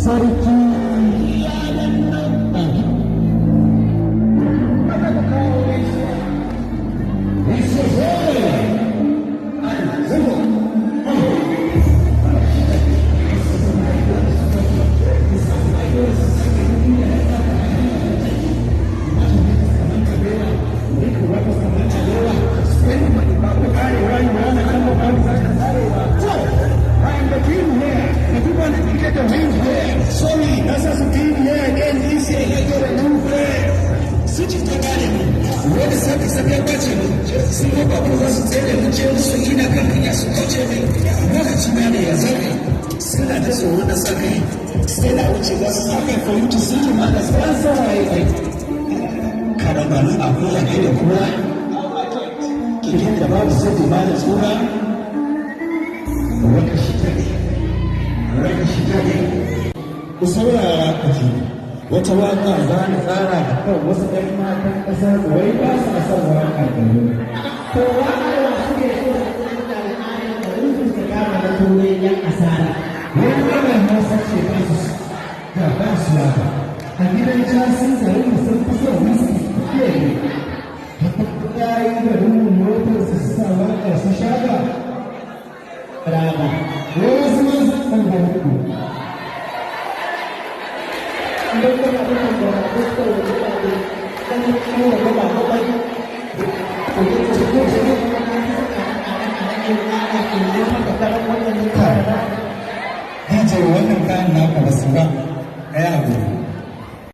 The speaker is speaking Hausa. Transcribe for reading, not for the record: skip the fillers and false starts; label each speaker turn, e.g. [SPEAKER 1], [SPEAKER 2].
[SPEAKER 1] sarki ku saurara ku ji wata waƙa za ni tsara da kan wasu ɗan matan ƙasar da wai ba su son waƙa da mu. To waƙa da suke so da kuma da al'adar da rufin da kama da turai yan asara. Wani waƙar Hausa ce ba su da ba su waƙa. A gidan casin garin da sun fi son whisky kuke ne. Ya yi da rumun motar su sa waƙa su shaga. Raba. Wasu ma su san da hudu.
[SPEAKER 2] wannan kayan naka ba su ba, ɗaya abu.